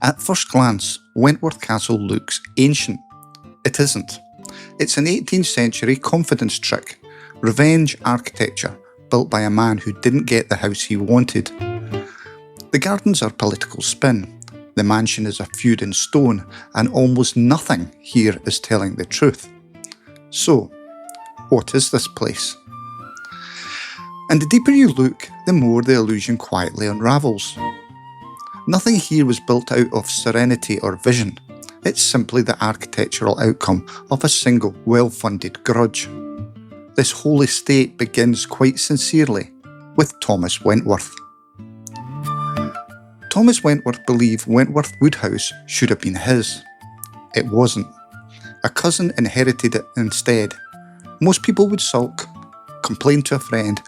At first glance, Wentworth Castle looks ancient. It isn't. It's an 18th century confidence trick, revenge architecture built by a man who didn't get the house he wanted. The gardens are political spin, the mansion is a feud in stone, and almost nothing here is telling the truth. So, what is this place? And the deeper you look, the more the illusion quietly unravels. Nothing here was built out of serenity or vision. It's simply the architectural outcome of a single well-funded grudge. This whole estate begins quite sincerely with Thomas Wentworth. Thomas Wentworth believed Wentworth Woodhouse should have been his. It wasn't. A cousin inherited it instead. Most people would sulk, complain to a friend,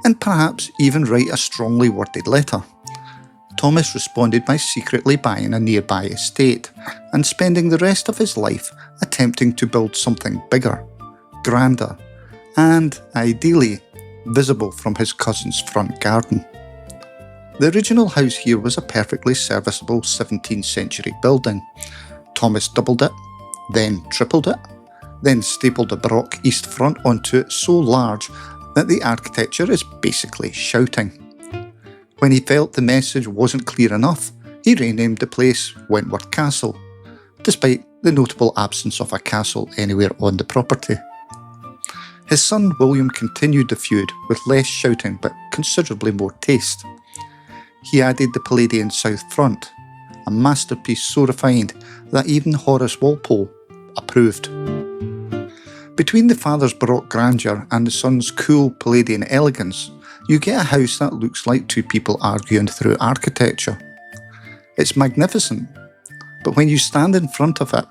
and perhaps even write a strongly worded letter. Thomas responded by secretly buying a nearby estate and spending the rest of his life attempting to build something bigger, grander, and, ideally, visible from his cousin's front garden. The original house here was a perfectly serviceable 17th century building. Thomas doubled it, then tripled it, then stapled a Baroque east front onto it so large that the architecture is basically shouting. When he felt the message wasn't clear enough, he renamed the place Wentworth Castle, despite the notable absence of a castle anywhere on the property. His son William continued the feud with less shouting but considerably more taste. He added the Palladian South Front, a masterpiece so refined that even Horace Walpole approved. Between the father's Baroque grandeur and the son's cool Palladian elegance, you get a house that looks like two people arguing through architecture. It's magnificent, but when you stand in front of it,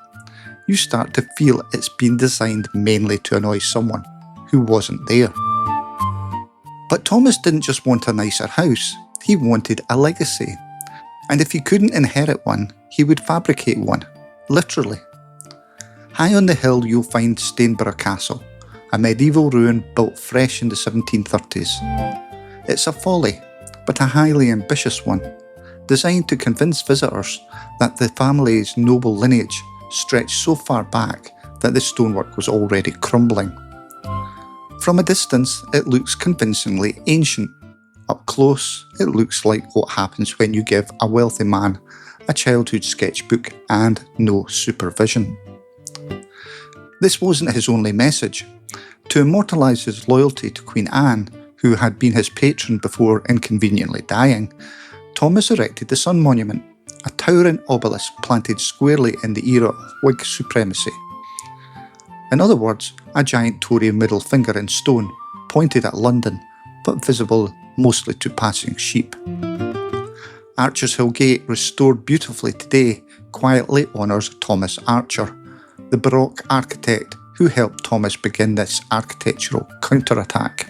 you start to feel it's been designed mainly to annoy someone who wasn't there. But Thomas didn't just want a nicer house, he wanted a legacy. And if he couldn't inherit one, he would fabricate one, literally. High on the hill you'll find Stainborough Castle, a medieval ruin built fresh in the 1730s. It's a folly, but a highly ambitious one, designed to convince visitors that the family's noble lineage stretched so far back that the stonework was already crumbling. From a distance, it looks convincingly ancient. Up close, it looks like what happens when you give a wealthy man a childhood sketchbook and no supervision. This wasn't his only message. To immortalise his loyalty to Queen Anne, who had been his patron before inconveniently dying, Thomas erected the Sun Monument, a towering obelisk planted squarely in the era of Whig supremacy. In other words, a giant Tory middle finger in stone, pointed at London, but visible mostly to passing sheep. Archer's Hill Gate, restored beautifully today, quietly honours Thomas Archer, the Baroque architect who helped Thomas begin this architectural counterattack.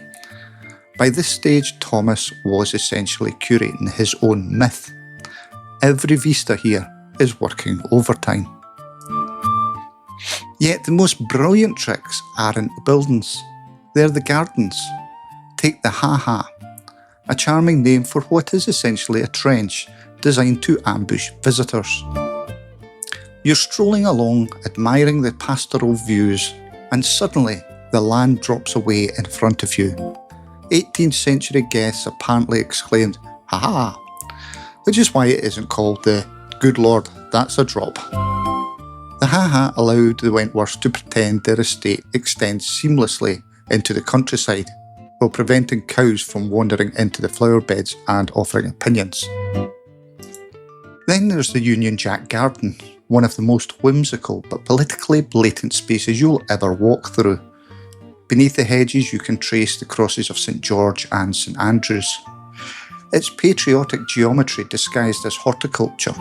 By this stage, Thomas was essentially curating his own myth. Every vista here is working overtime. Yet the most brilliant tricks aren't the buildings, they're the gardens. Take the Ha-Ha, a charming name for what is essentially a trench designed to ambush visitors. You're strolling along, admiring the pastoral views, and suddenly the land drops away in front of you. 18th century guests apparently exclaimed, "Ha-ha," which is why it isn't called the "Good Lord, that's a drop." The Ha-Ha allowed the Wentworths to pretend their estate extends seamlessly into the countryside, while preventing cows from wandering into the flower beds and offering opinions. Then there's the Union Jack Garden, one of the most whimsical but politically blatant spaces you'll ever walk through. Beneath the hedges you can trace the crosses of St George and St Andrews. It's patriotic geometry disguised as horticulture.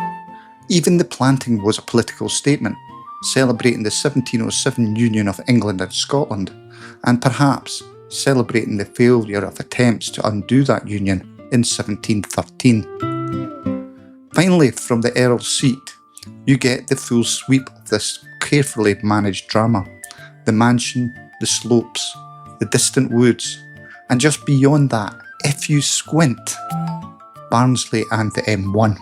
Even the planting was a political statement, celebrating the 1707 union of England and Scotland, and perhaps celebrating the failure of attempts to undo that union in 1713. Finally, from the Earl's seat, you get the full sweep of this carefully managed drama. The mansion, the slopes, the distant woods, and just beyond that, if you squint, Barnsley and the M1.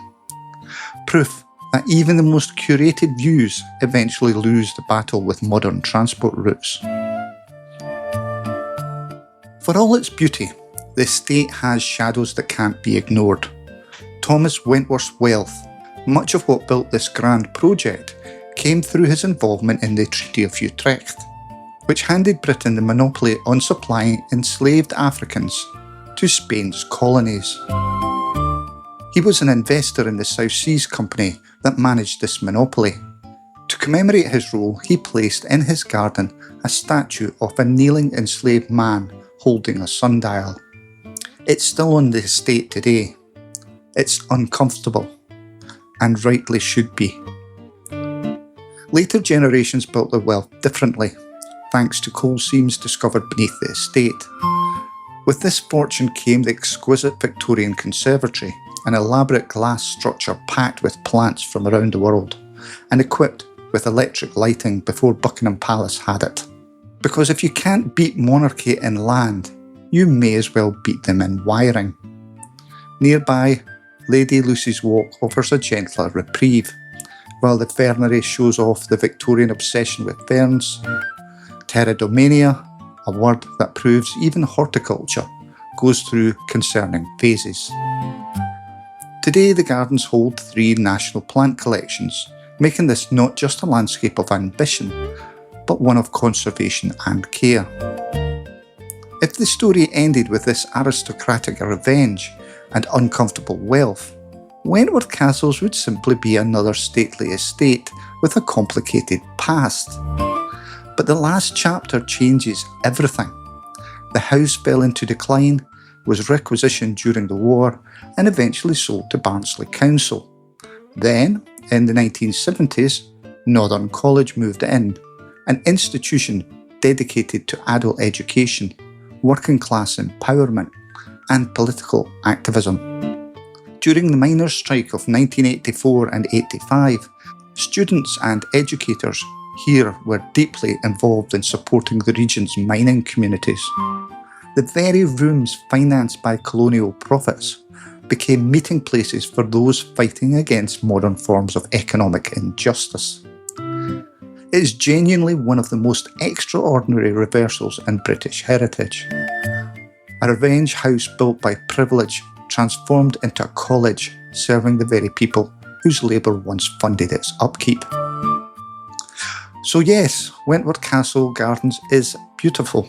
Proof that even the most curated views eventually lose the battle with modern transport routes. For all its beauty, the estate has shadows that can't be ignored. Thomas Wentworth's wealth, much of what built this grand project, came through his involvement in the Treaty of Utrecht, which handed Britain the monopoly on supplying enslaved Africans to Spain's colonies. He was an investor in the South Seas Company that managed this monopoly. To commemorate his role, he placed in his garden a statue of a kneeling enslaved man holding a sundial. It's still on the estate today. It's uncomfortable, and rightly should be. Later generations built their wealth differently, thanks to coal seams discovered beneath the estate. With this fortune came the exquisite Victorian conservatory, an elaborate glass structure packed with plants from around the world, and equipped with electric lighting before Buckingham Palace had it. Because if you can't beat monarchy in land, you may as well beat them in wiring. Nearby, Lady Lucy's Walk offers a gentler reprieve, while the Fernery shows off the Victorian obsession with ferns. Pterodomania, a word that proves even horticulture goes through concerning phases. Today the gardens hold 3 national plant collections, making this not just a landscape of ambition, but one of conservation and care. If the story ended with this aristocratic revenge and uncomfortable wealth, Wentworth Castles would simply be another stately estate with a complicated past. But the last chapter changes everything. The house fell into decline, was requisitioned during the war, and eventually sold to Barnsley Council. Then, in the 1970s, Northern College moved in, an institution dedicated to adult education, working class empowerment, and political activism. During the miners' strike of 1984 and 85, students and educators here were deeply involved in supporting the region's mining communities. The very rooms financed by colonial profits became meeting places for those fighting against modern forms of economic injustice. It is genuinely one of the most extraordinary reversals in British heritage. A revenge house built by privilege transformed into a college serving the very people whose labour once funded its upkeep. So yes, Wentworth Castle Gardens is beautiful.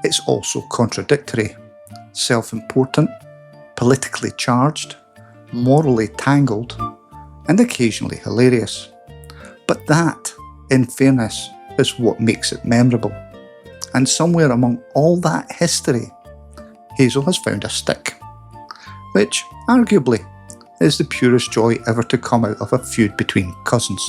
It's also contradictory, self-important, politically charged, morally tangled, and occasionally hilarious. But that, in fairness, is what makes it memorable. And somewhere among all that history, Hazel has found a stick, which, arguably, is the purest joy ever to come out of a feud between cousins.